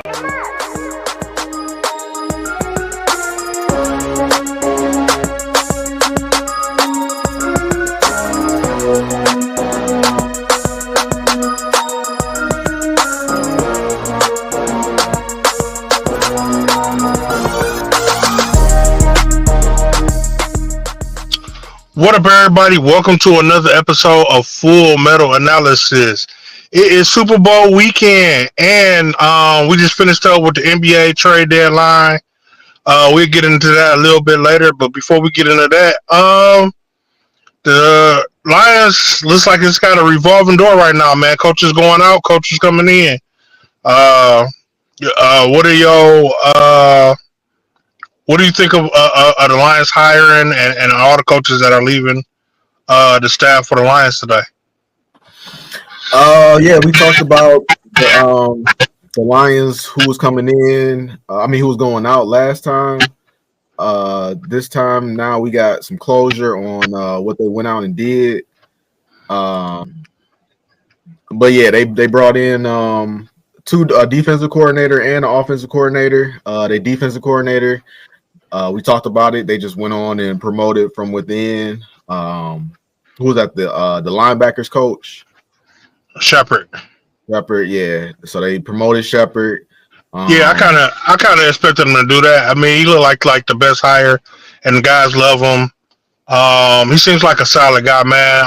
What up, everybody? Welcome to another episode of Full Metal Analysis. It is Super Bowl weekend, and we just finished up with the NBA trade deadline. We'll get into that a little bit later, but before we get into that, the Lions looks like it's got a revolving door right now, man. Coaches going out, coaches coming in. Uh, what are your what do you think of the Lions hiring and all the coaches that are leaving the staff for the Lions today? Yeah, we talked about the Lions who was coming in. Who was going out last time. This time now we got some closure on what they went out and did. But yeah, they brought in a defensive coordinator and an offensive coordinator. Their defensive coordinator, we talked about it. They just went on and promoted from within. Who was that? The linebackers coach? Shepard, yeah. So they promoted Shepard. Yeah, I kind of expected him to do that. I mean, he looked like the best hire, and the guys love him. He seems like a solid guy, man.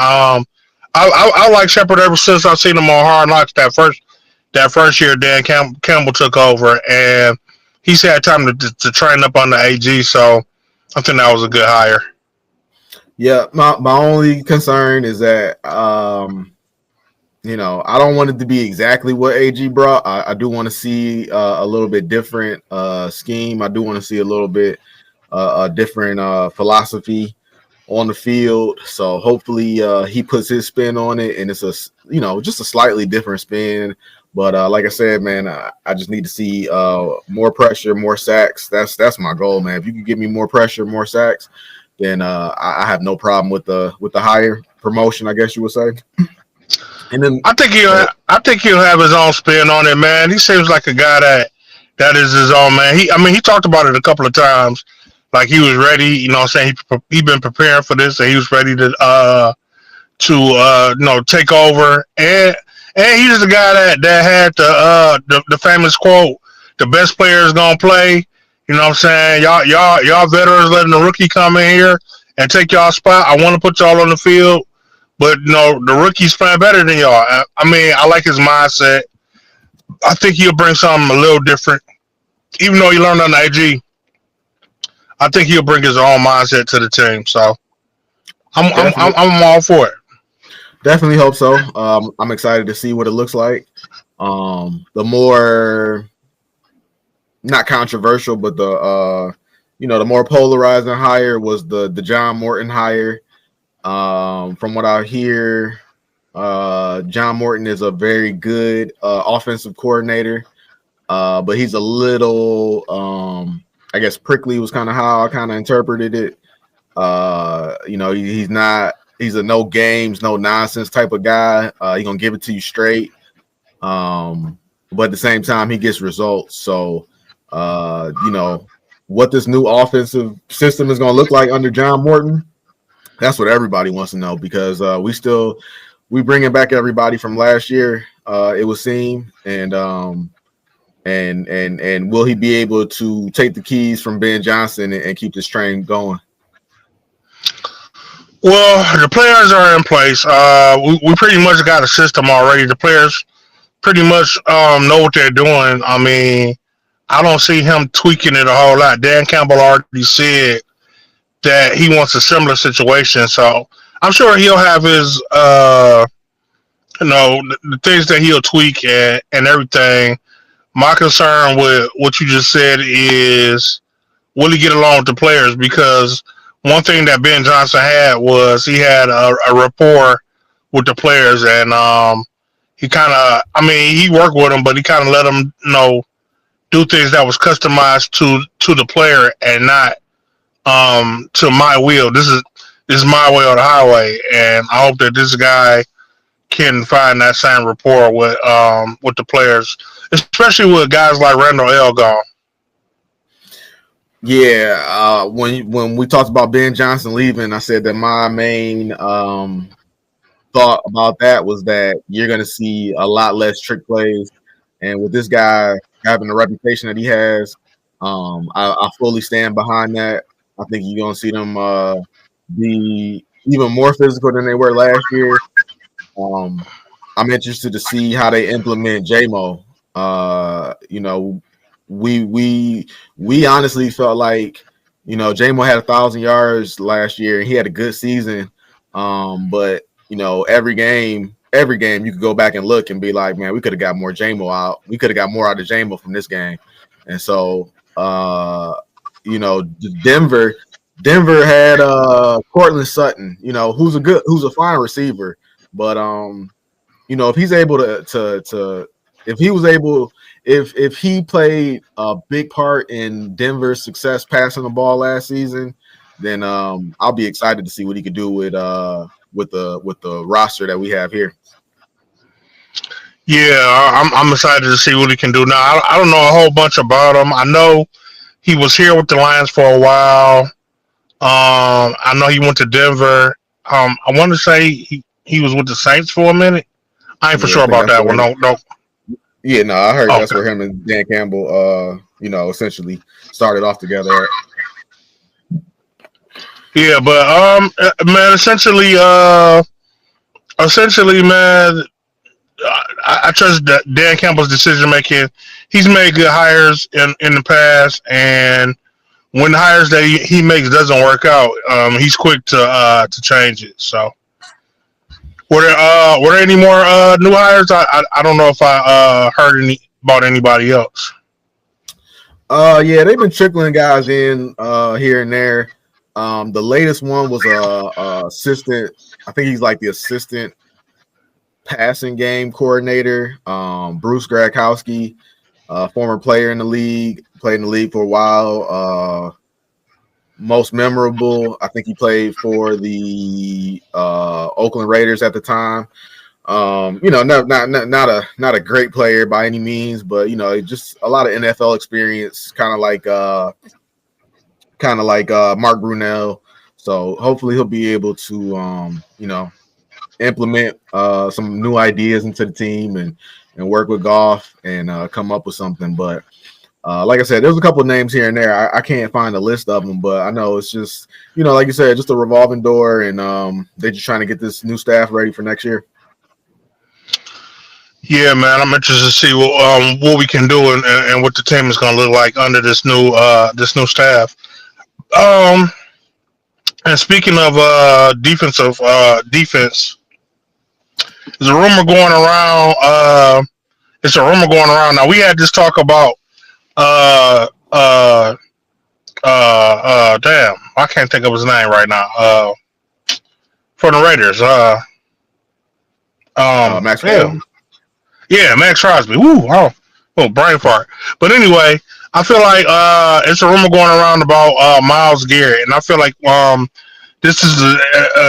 I like Shepard ever since I've seen him on Hard Knocks that first year. Dan Campbell took over, and he's had time to train up on the AG. So I think that was a good hire. Yeah, my only concern is that I don't want it to be exactly what AG brought. I do want to see a little bit different scheme. I do want to see a little bit a different philosophy on the field. So hopefully he puts his spin on it, and it's just a slightly different spin. But like I said, man, I just need to see more pressure, more sacks. That's my goal, man. If you can give me more pressure, more sacks, then I have no problem with the higher promotion, I guess you would say. And then I think he'll have his own spin on it, man. He seems like a guy that is his own man. He talked about it a couple of times, like he was ready. You know what I'm saying? He been preparing for this, and he was ready to take over. And he's the guy that had the famous quote, "The best player is gonna play." You know what I'm saying? Y'all veterans letting the rookie come in here and take y'all spot. I want to put y'all on the field. But, the rookie's playing better than y'all. I like his mindset. I think he'll bring something a little different. Even though he learned on the AG, I think he'll bring his own mindset to the team. So, I'm all for it. Definitely hope so. I'm excited to see what it looks like. The more, not controversial, but the more polarizing hire was the John Morton hire. From what I hear, John Morton is a very good offensive coordinator, but he's a little, I guess, prickly was kind of how I kind of interpreted it. He's a no games, no nonsense type of guy. He's gonna give it to you straight, but at the same time, he gets results. So, what this new offensive system is gonna look like under John Morton. That's what everybody wants to know, because we bringing back everybody from last year. It would seem, and will he be able to take the keys from Ben Johnson and keep this train going? Well, the players are in place. We pretty much got a system already. The players pretty much know what they're doing. I mean, I don't see him tweaking it a whole lot. Dan Campbell already said that he wants a similar situation. So I'm sure he'll have his, the things that he'll tweak and everything. My concern with what you just said is, will he get along with the players? Because one thing that Ben Johnson had was he had a rapport with the players, and he kind of, he worked with them, but he kind of let them, do things that was customized to the player and not to my will. This is my way or the highway, and I hope that this guy can find that same rapport with the players. especially with guys like Randall L. gone. Yeah, when we talked about Ben Johnson leaving, I said that my main thought about that was that you're going to see a lot less trick plays, and with this guy having the reputation that he has, I fully stand behind that. I think you're going to see them be even more physical than they were last year. Um, I'm interested to see how they implement JMO. You know, we honestly felt like JMO had 1,000 yards last year and he had a good season. But every game you could go back and look and be like, man, we could have got more JMO out. We could have got more out of JMO from this game. And so, Denver had Cortland Sutton, who's a fine receiver, but if he's able to if he was able if he played a big part in Denver's success passing the ball last season, then I'll be excited to see what he could do with the roster that we have here. Yeah, I'm excited to see what he can do. Now, I don't know a whole bunch about him. I know he was here with the Lions for a while. I know he went to Denver. I want to say he was with the Saints for a minute. I ain't for Yeah, I sure think about that's that where one. him. No. Yeah, no, I heard that's Okay. where him and Dan Campbell, essentially started off together. Yeah, but man, essentially, man, I trust Dan Campbell's decision making. He's made good hires in the past, and when the hires that he makes doesn't work out, he's quick to change it. So, were there any more new hires? I don't know if I heard any about anybody else. Yeah, they've been trickling guys in here and there. The latest one was a assistant. I think he's like the assistant passing game coordinator. Bruce Gradkowski, former player in the league, played in the league for a while. Most memorable, I think he played for the Oakland Raiders at the time. Not a great player by any means, but just a lot of NFL experience, kind of like Mark Brunell. So hopefully he'll be able to implement some new ideas into the team and work with Goff and come up with something. But like I said, there's a couple of names here and there. I can't find a list of them, but I know it's just like you said, just a revolving door, and they're just trying to get this new staff ready for next year. Yeah, man, I'm interested to see what we can do and what the team is going to look like under this new staff. Um, and speaking of defense, there's a rumor going around. It's a rumor going around. Now we had this talk about uh uh damn, I can't think of his name right now. For the Raiders. Max Yeah, Crosby. yeah, Max Crosby. Woo, oh, brain fart. But anyway, I feel like it's a rumor going around about Myles Garrett, and I feel like this is the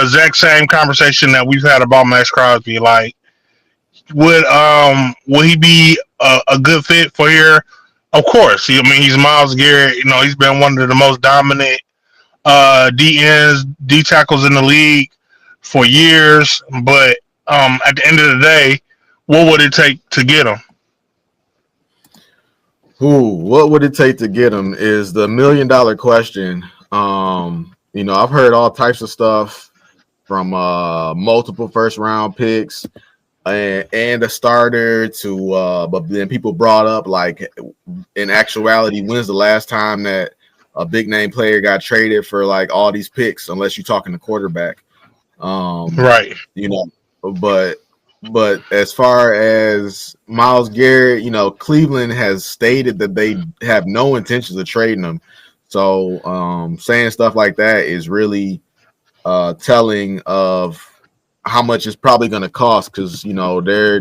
exact same conversation that we've had about Max Crosby. Like, would he be a good fit for here? Of course. I mean, he's Myles Garrett. He's been one of the most dominant D tackles in the league for years. But at the end of the day, what would it take to get him? What would it take to get him is the $1 million question. I've heard all types of stuff from multiple first round picks and a starter to but then people brought up, like, in actuality, when's the last time that a big name player got traded for like all these picks, unless you're talking the quarterback. Right. You know, but as far as Myles Garrett, Cleveland has stated that they have no intentions of trading him. So saying stuff like that is really telling of how much it's probably going to cost, because their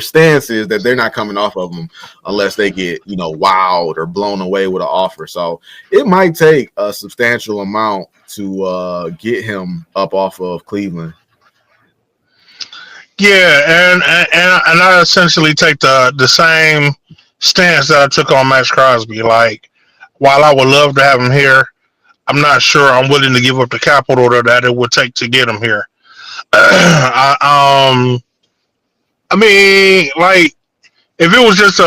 stance is that they're not coming off of them unless they get wowed or blown away with an offer. So it might take a substantial amount to get him up off of Cleveland. Yeah, and I essentially take the same stance that I took on Max Crosby. Like, while I would love to have him here, I'm not sure I'm willing to give up the capital that it would take to get him here. I mean, like, if it was just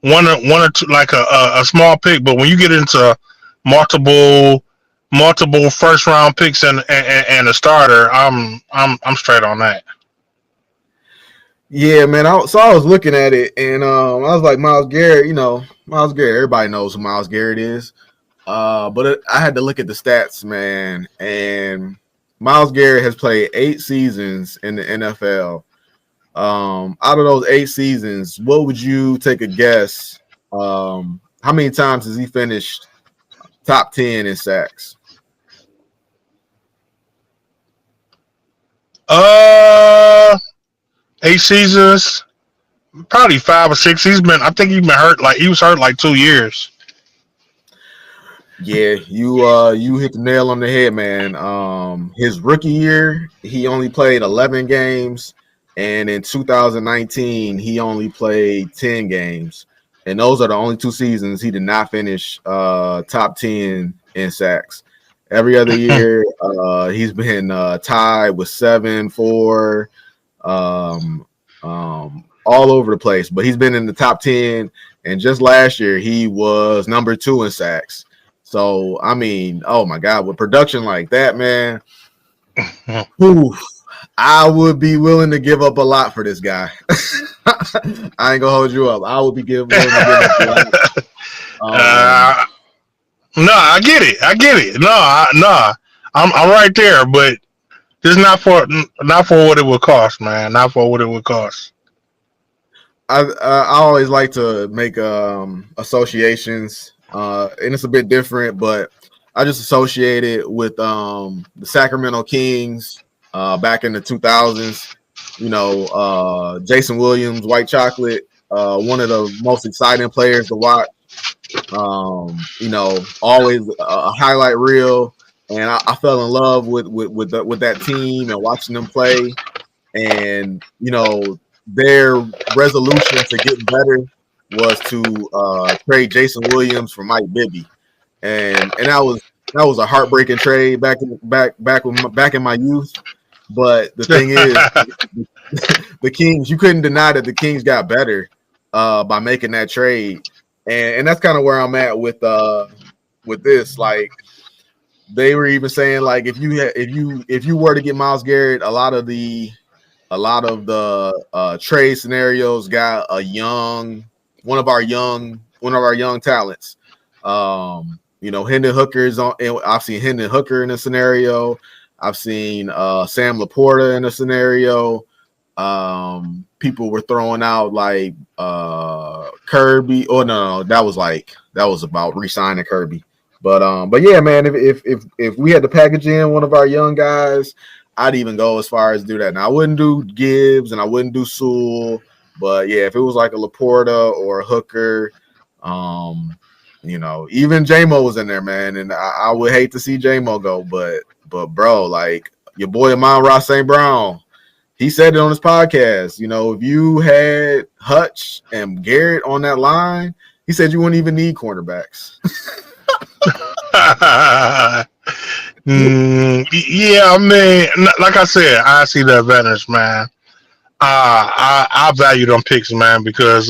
one or two, like a small pick, but when you get into multiple multiple first round picks and a starter, I'm straight on that. Yeah, man. So I was looking at it, and I was like, Myles Garrett. Myles Garrett. Everybody knows who Myles Garrett is. I had to look at the stats, man. And Myles Garrett has played 8 seasons in the NFL. Out of those 8 seasons, what would you take a guess? How many times has he finished top 10 in sacks? Uh, 8 seasons, probably 5 or 6. I think he's been hurt. Like, he was hurt like 2 years. Yeah, you hit the nail on the head, man. His rookie year, he only played 11 games, and in 2019, he only played 10 games. And those are the only 2 seasons he did not finish top 10 in sacks. Every other year, he's been tied with 7, 4, all over the place. But he's been in the top 10, and just last year, he was number 2 in sacks. So, I mean, oh my God, with production like that, man, I would be willing to give up a lot for this guy. I ain't gonna hold you up. I would be willing to give up a lot. No, I get it. I get it. No, I'm right there, but just not for what it would cost, man. Not for what it would cost. I always like to make associations, and it's a bit different, but I just associate it with the Sacramento Kings back in the 2000s. Jason Williams, White Chocolate, one of the most exciting players to watch. Always a highlight reel, and I fell in love with that team and watching them play. And their resolution to get better was to trade Jason Williams for Mike Bibby, and that was a heartbreaking trade back in my youth. But the thing is, the Kings, you couldn't deny that the Kings got better by making that trade, and that's kind of where I'm at with this. Like, they were even saying, like, if you were to get Myles Garrett, a lot of the trade scenarios got one of our young talents. Hendon Hooker is on. I've seen Hendon Hooker in a scenario. I've seen Sam Laporta in a scenario. People were throwing out like Kirby. Oh no, that was about re-signing Kirby. But yeah, man, if we had to package in one of our young guys, I'd even go as far as do that. Now, I wouldn't do Gibbs and I wouldn't do Sewell, but yeah, if it was like a Laporta or a Hooker, even J-Mo was in there, man, and I would hate to see J-Mo go, but bro, like, your boy Amon-Ra St. Brown, he said it on his podcast. If you had Hutch and Garrett on that line, he said you wouldn't even need cornerbacks. Yeah, I mean, like I said, I see the advantage, man. I value them picks, man, because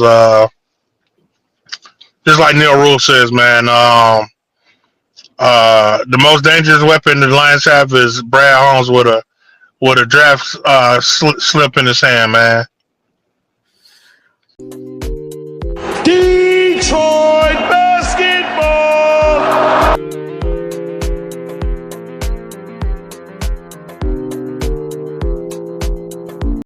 just like Neil Rule says, man, the most dangerous weapon the Lions have is Brad Holmes with a draft slip in his hand, man. Detroit